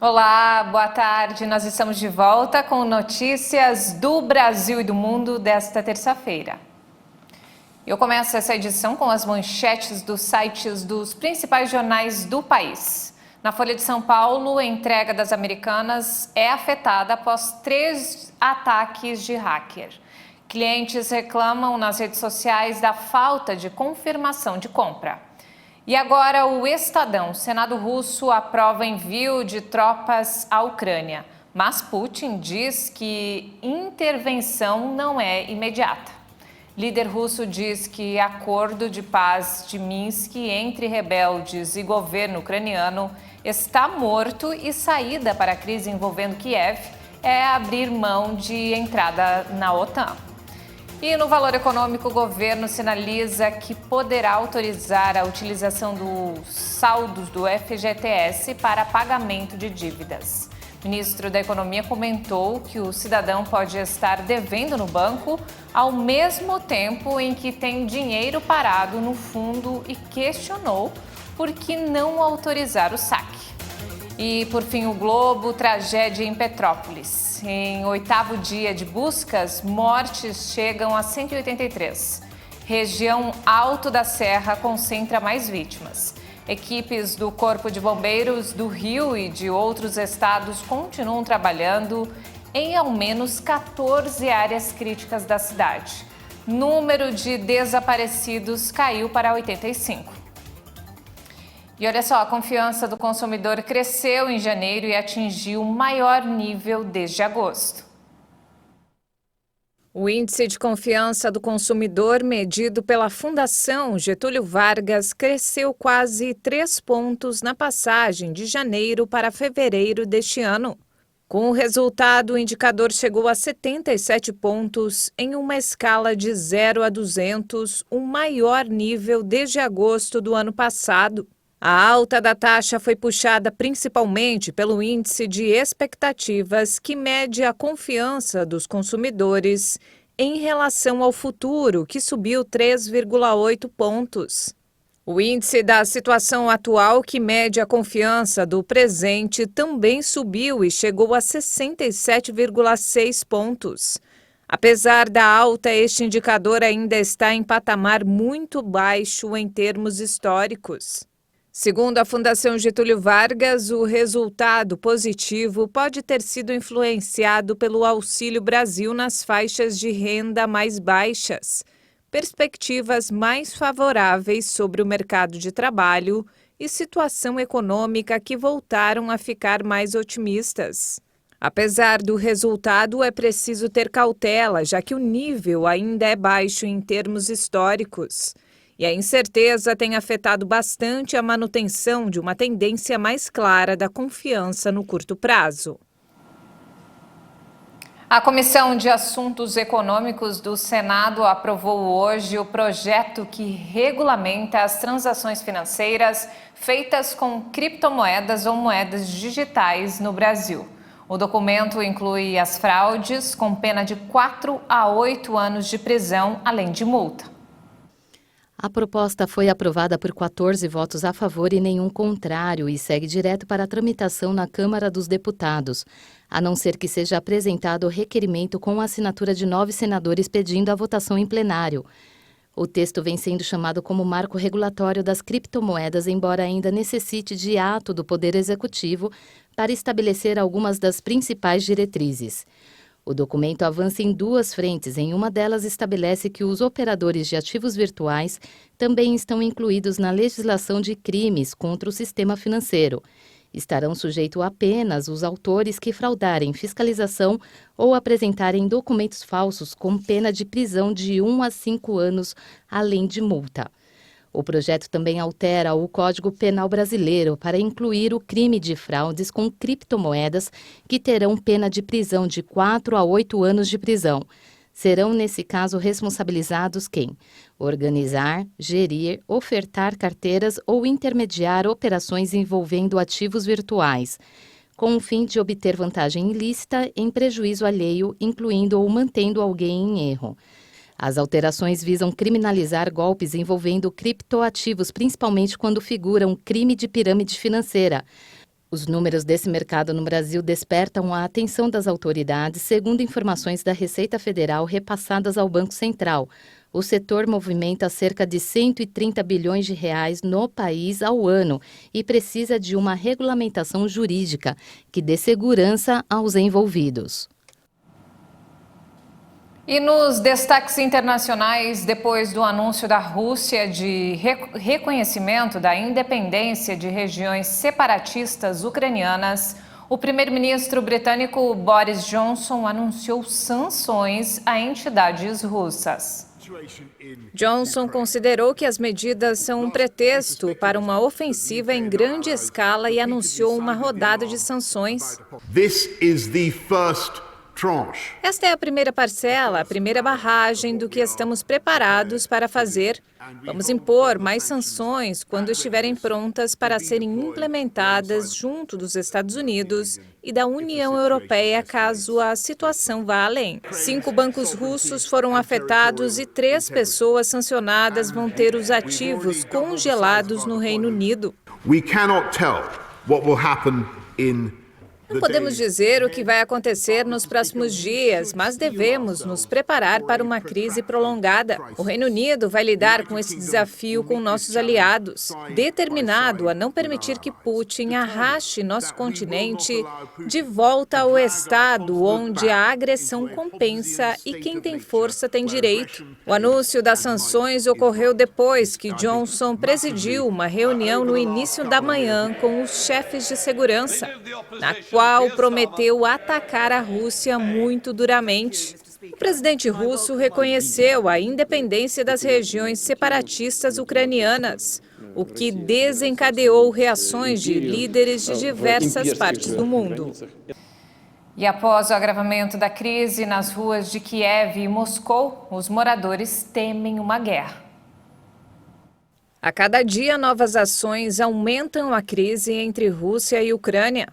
Olá, boa tarde. Nós estamos de volta com notícias do Brasil e do mundo desta terça-feira. Eu começo essa edição com as manchetes dos sites dos principais jornais do país. Na Folha de São Paulo, a entrega das Americanas é afetada após 3 ataques de hacker. Clientes reclamam nas redes sociais da falta de confirmação de compra. E agora o Estadão. O Senado russo aprova envio de tropas à Ucrânia, mas Putin diz que intervenção não é imediata. Líder russo diz que acordo de paz de Minsk entre rebeldes e governo ucraniano está morto e saída para a crise envolvendo Kiev é abrir mão de entrada na OTAN. E no Valor Econômico, o governo sinaliza que poderá autorizar a utilização dos saldos do FGTS para pagamento de dívidas. O ministro da Economia comentou que o cidadão pode estar devendo no banco ao mesmo tempo em que tem dinheiro parado no fundo e questionou por que não autorizar o saque. E, por fim, o Globo, tragédia em Petrópolis. Em 8º dia de buscas, mortes chegam a 183. Região Alto da Serra concentra mais vítimas. Equipes do Corpo de Bombeiros do Rio e de outros estados continuam trabalhando em ao menos 14 áreas críticas da cidade. Número de desaparecidos caiu para 85. E olha só, a confiança do consumidor cresceu em janeiro e atingiu o maior nível desde agosto. O índice de confiança do consumidor, medido pela Fundação Getúlio Vargas, cresceu quase 3 pontos na passagem de janeiro para fevereiro deste ano. Com o resultado, o indicador chegou a 77 pontos em uma escala de 0 a 200, o maior nível desde agosto do ano passado. A alta da taxa foi puxada principalmente pelo índice de expectativas, que mede a confiança dos consumidores em relação ao futuro, que subiu 3,8 pontos. O índice da situação atual, que mede a confiança do presente, também subiu e chegou a 67,6 pontos. Apesar da alta, este indicador ainda está em patamar muito baixo em termos históricos. Segundo a Fundação Getúlio Vargas, o resultado positivo pode ter sido influenciado pelo Auxílio Brasil nas faixas de renda mais baixas, perspectivas mais favoráveis sobre o mercado de trabalho e situação econômica que voltaram a ficar mais otimistas. Apesar do resultado, é preciso ter cautela, já que o nível ainda é baixo em termos históricos. E a incerteza tem afetado bastante a manutenção de uma tendência mais clara da confiança no curto prazo. A Comissão de Assuntos Econômicos do Senado aprovou hoje o projeto que regulamenta as transações financeiras feitas com criptomoedas ou moedas digitais no Brasil. O documento inclui as fraudes, com pena de 4 a 8 anos de prisão, além de multa. A proposta foi aprovada por 14 votos a favor e nenhum contrário e segue direto para a tramitação na Câmara dos Deputados, a não ser que seja apresentado o requerimento com a assinatura de 9 senadores pedindo a votação em plenário. O texto vem sendo chamado como marco regulatório das criptomoedas, embora ainda necessite de ato do Poder Executivo para estabelecer algumas das principais diretrizes. O documento avança em 2 frentes. Em uma delas, estabelece que os operadores de ativos virtuais também estão incluídos na legislação de crimes contra o sistema financeiro. Estarão sujeitos apenas os autores que fraudarem fiscalização ou apresentarem documentos falsos, com pena de prisão de 1 a 5 anos, além de multa. O projeto também altera o Código Penal brasileiro para incluir o crime de fraudes com criptomoedas, que terão pena de prisão de 4 a 8 anos de prisão. Serão, nesse caso, responsabilizados quem organizar, gerir, ofertar carteiras ou intermediar operações envolvendo ativos virtuais, com o fim de obter vantagem ilícita em prejuízo alheio, incluindo ou mantendo alguém em erro. As alterações visam criminalizar golpes envolvendo criptoativos, principalmente quando figuram crime de pirâmide financeira. Os números desse mercado no Brasil despertam a atenção das autoridades, segundo informações da Receita Federal repassadas ao Banco Central. O setor movimenta cerca de 130 bilhões de reais no país ao ano e precisa de uma regulamentação jurídica que dê segurança aos envolvidos. E nos destaques internacionais, depois do anúncio da Rússia de reconhecimento da independência de regiões separatistas ucranianas, o primeiro-ministro britânico Boris Johnson anunciou sanções a entidades russas. Johnson considerou que as medidas são um pretexto para uma ofensiva em grande escala e anunciou uma rodada de sanções. This is the first tranche. Esta é a primeira parcela, a primeira barragem do que estamos preparados para fazer. Vamos impor mais sanções quando estiverem prontas para serem implementadas junto dos Estados Unidos e da União Europeia, caso a situação vá além. 5 bancos russos foram afetados e 3 pessoas sancionadas vão ter os ativos congelados no Reino Unido. We cannot tell what will happen in Não podemos dizer o que vai acontecer nos próximos dias, mas devemos nos preparar para uma crise prolongada. O Reino Unido vai lidar com esse desafio com nossos aliados, determinado a não permitir que Putin arraste nosso continente de volta ao estado onde a agressão compensa e quem tem força tem direito. O anúncio das sanções ocorreu depois que Johnson presidiu uma reunião no início da manhã com os chefes de segurança, na qual prometeu atacar a Rússia muito duramente. O presidente russo reconheceu a independência das regiões separatistas ucranianas, o que desencadeou reações de líderes de diversas partes do mundo. E após o agravamento da crise nas ruas de Kiev e Moscou, os moradores temem uma guerra. A cada dia, novas ações aumentam a crise entre Rússia e Ucrânia.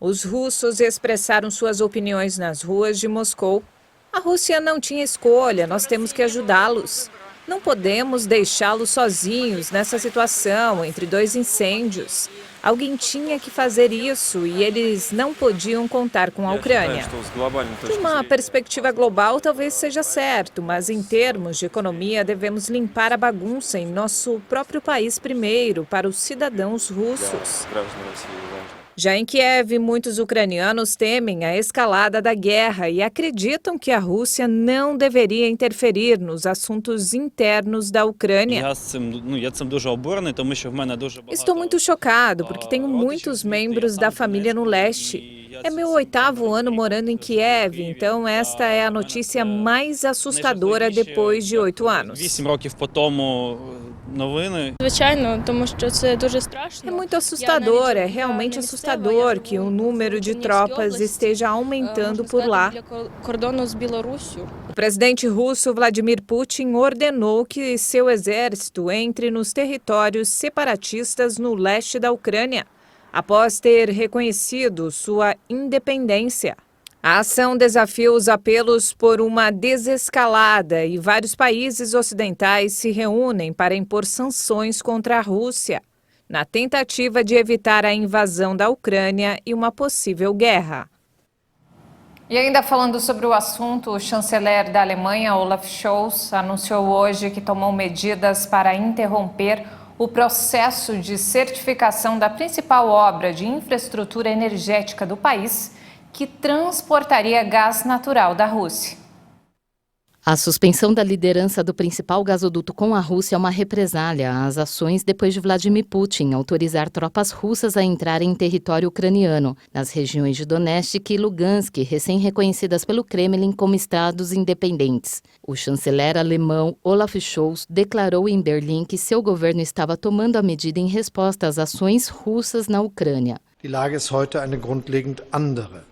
Os russos expressaram suas opiniões nas ruas de Moscou. A Rússia não tinha escolha, nós temos que ajudá-los. Não podemos deixá-los sozinhos nessa situação, entre 2 incêndios. Alguém tinha que fazer isso e eles não podiam contar com a Ucrânia. De uma perspectiva global, talvez seja certo, mas em termos de economia, devemos limpar a bagunça em nosso próprio país primeiro, para os cidadãos russos. Já em Kiev, muitos ucranianos temem a escalada da guerra e acreditam que a Rússia não deveria interferir nos assuntos internos da Ucrânia. Estou muito chocado porque tenho muitos membros da família no leste. É meu 8º ano morando em Kiev, então esta é a notícia mais assustadora depois de 8 anos. É muito assustador, é realmente assustador que o número de tropas esteja aumentando por lá. O presidente russo Vladimir Putin ordenou que seu exército entre nos territórios separatistas no leste da Ucrânia, após ter reconhecido sua independência. A ação desafia os apelos por uma desescalada e vários países ocidentais se reúnem para impor sanções contra a Rússia, na tentativa de evitar a invasão da Ucrânia e uma possível guerra. E ainda falando sobre o assunto, o chanceler da Alemanha, Olaf Scholz, anunciou hoje que tomou medidas para interromper o processo de certificação da principal obra de infraestrutura energética do país, que transportaria gás natural da Rússia. A suspensão da liderança do principal gasoduto com a Rússia é uma represália às ações depois de Vladimir Putin autorizar tropas russas a entrarem em território ucraniano, nas regiões de Donetsk e Lugansk, recém-reconhecidas pelo Kremlin como estados independentes. O chanceler alemão Olaf Scholz declarou em Berlim que seu governo estava tomando a medida em resposta às ações russas na Ucrânia. Die Lage ist heute eine grundlegend andere.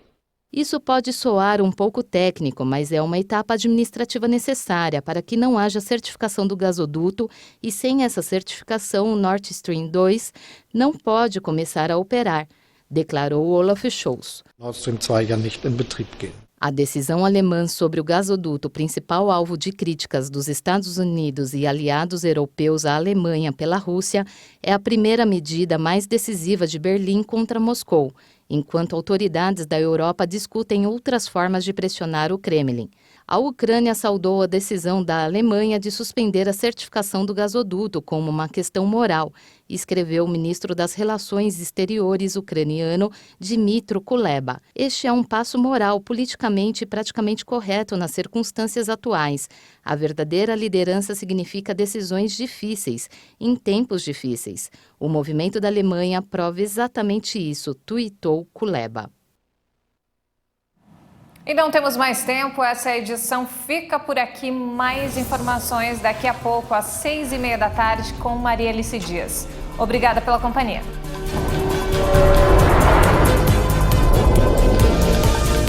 Isso pode soar um pouco técnico, mas é uma etapa administrativa necessária para que não haja certificação do gasoduto e, sem essa certificação, o Nord Stream 2 não pode começar a operar, declarou Olaf Scholz. Nord Stream 2 ja nicht in Betrieb gehen. A decisão alemã sobre o gasoduto, principal alvo de críticas dos Estados Unidos e aliados europeus à Alemanha pela Rússia, é a primeira medida mais decisiva de Berlim contra Moscou, enquanto autoridades da Europa discutem outras formas de pressionar o Kremlin. A Ucrânia saudou a decisão da Alemanha de suspender a certificação do gasoduto como uma questão moral, escreveu o ministro das Relações Exteriores ucraniano Dmytro Kuleba. Este é um passo moral, politicamente e praticamente correto nas circunstâncias atuais. A verdadeira liderança significa decisões difíceis, em tempos difíceis. O movimento da Alemanha prova exatamente isso, tuitou Kuleba. E não temos mais tempo, essa edição fica por aqui. Mais informações daqui a pouco, às 6h30 da tarde, com Maria Alice Dias. Obrigada pela companhia.